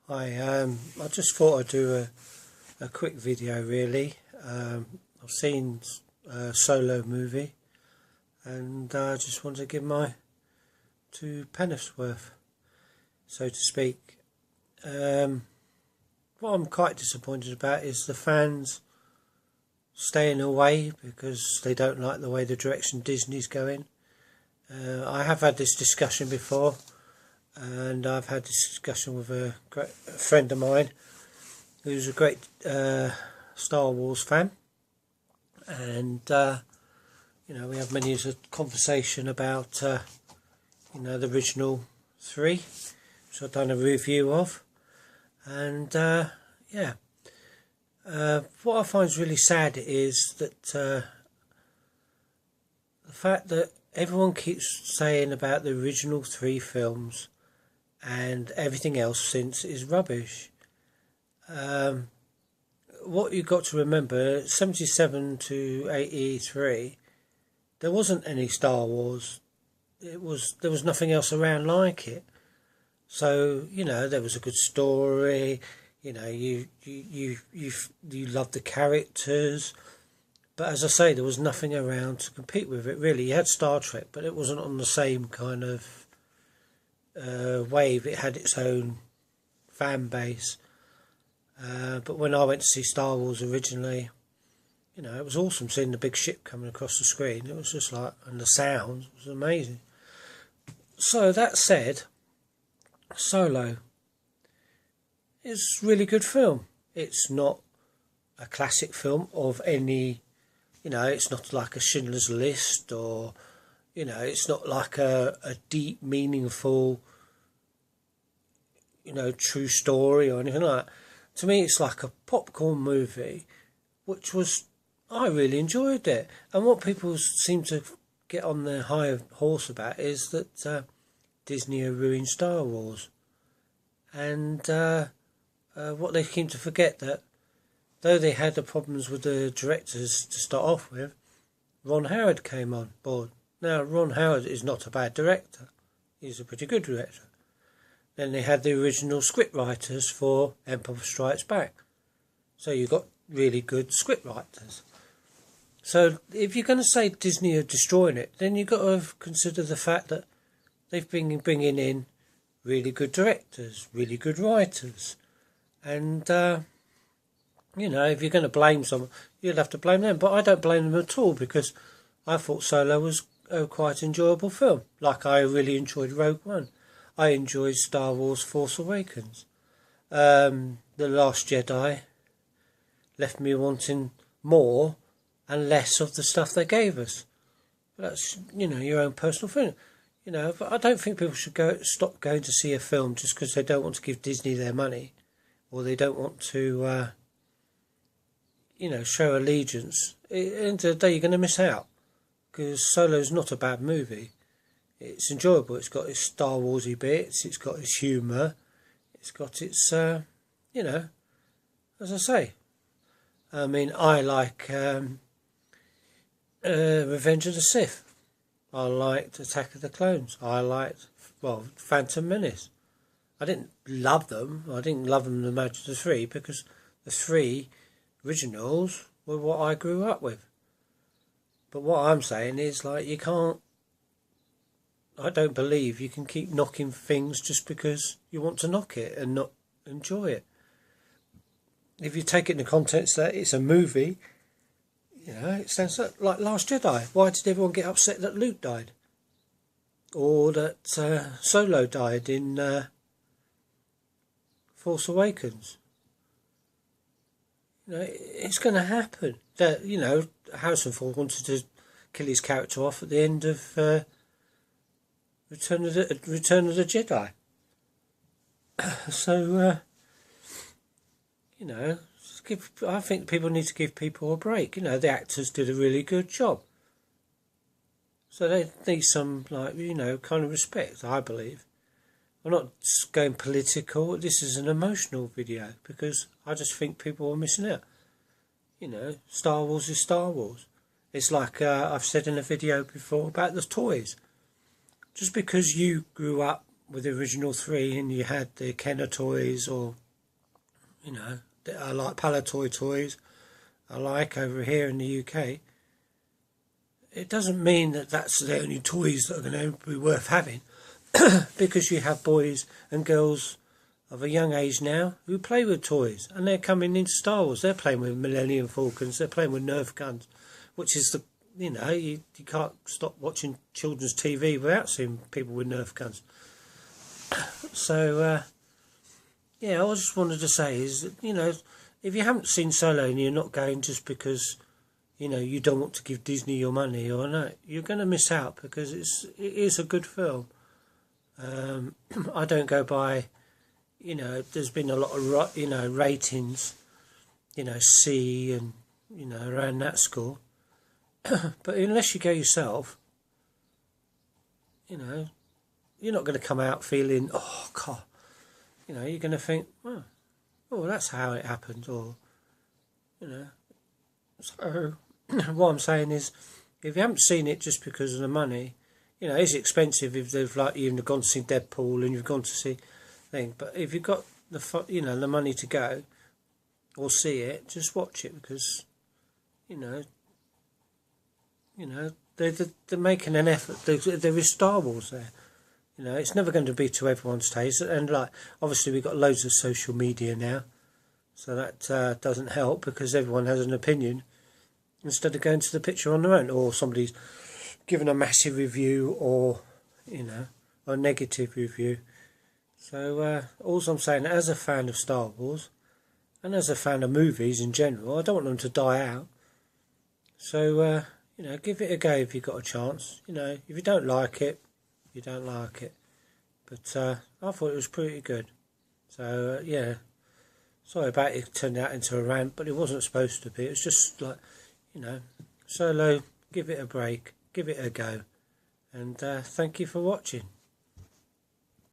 Hi, I just thought I'd do a quick video really. I've seen a Solo movie and I just want to give my two penneth worth, so to speak. What I'm quite disappointed about is the fans staying away because they don't like the way the direction Disney's going. I have had this discussion before, and I've had this discussion with a friend of mine who's a great Star Wars fan, and we have many a conversation about the original three, which I've done a review of, and what I find is really sad is that the fact that everyone keeps saying about the original three films and everything else since is rubbish. What you've got to remember, 77 to 83, there wasn't any Star Wars. There was nothing else around like it. So there was a good story. You loved the characters, but as I say, there was nothing around to compete with it really. You had Star Trek, but it wasn't on the same kind of wave. It had its own fan base. But when I went to see Star Wars originally, it was awesome seeing the big ship coming across the screen. It was just like, and the sound was amazing. So that said, Solo is a really good film. It's not a classic film of any, it's not like a Schindler's List, or, it's not like a deep, meaningful, true story or anything like that. To me, it's like a popcorn movie, I really enjoyed it. And what people seem to get on their high horse about is that Disney are ruining Star Wars. And what they seem to forget, that though they had the problems with the directors to start off with, Ron Howard came on board. Now, Ron Howard is not a bad director. He's a pretty good director. Then they had the original script writers for Empire Strikes Back. So you've got really good script writers. So if you're going to say Disney are destroying it, then you've got to consider the fact that they've been bringing in really good directors, really good writers. And, if you're going to blame someone, you'll have to blame them. But I don't blame them at all, because I thought Solo was a quite enjoyable film. Like I really enjoyed Rogue One. I enjoyed Star Wars Force Awakens. The Last Jedi left me wanting more and less of the stuff they gave us. But that's, your own personal feeling. But I don't think people should stop going to see a film just because they don't want to give Disney their money, or they don't want to, show allegiance. At the end of the day, you're going to miss out, because Solo's not a bad movie. It's enjoyable. It's got its Star Warsy bits. It's got its humour. It's got its, as I say. I mean, I like Revenge of the Sith. I liked Attack of the Clones. I liked, Phantom Menace. I didn't love them. I didn't love them the match of the three, because the three originals were what I grew up with. But what I'm saying is, you can't, I don't believe you can keep knocking things just because you want to knock it and not enjoy it. If you take it in the context that it's a movie, it sounds like Last Jedi. Why did everyone get upset that Luke died? Or that Solo died in Force Awakens? It's going to happen. That Harrison Ford wanted to kill his character off at the end of Return of the Jedi. So I think people need to give people a break. The actors did a really good job, so they need some kind of respect, I believe. I'm not going political. This is an emotional video, because I just think people are missing out. Star Wars is Star Wars. It's like I've said in a video before about the toys. Just because you grew up with the original three, and you had the Kenner toys, or I like Palitoy toys. I like over here in the UK. It doesn't mean that that's the only toys that are going to be worth having, because you have boys and girls of a young age now who play with toys, and they're coming into Star Wars. They're playing with Millennium Falcons. They're playing with Nerf guns, which is you can't stop watching children's TV without seeing people with Nerf guns. So I just wanted to say is that, if you haven't seen Solo and you're not going just because you don't want to give Disney your money, or no, you're going to miss out, because it is a good film. I don't go by, there's been a lot of ratings, C and around that score. But unless you go yourself, you're not going to come out feeling, oh God, you're going to think, well, that's how it happened, or So what I'm saying is, if you haven't seen it just because of the money, it's expensive if they've you've gone to see Deadpool and you've gone to see thing. But if you've got the money to go or see it, just watch it, because they're making an effort. There is Star Wars there. It's never going to be to everyone's taste, and obviously we've got loads of social media now, so that doesn't help, because everyone has an opinion instead of going to the picture on their own, or somebody's given a massive review, or a negative review. So all I'm saying, as a fan of Star Wars and as a fan of movies in general, I don't want them to die out. So give it a go if you've got a chance. If you don't like it, you don't like it. But I thought it was pretty good. So sorry about it turned out into a rant, but it wasn't supposed to be. It's just Solo, give it a break, give it a go, and thank you for watching.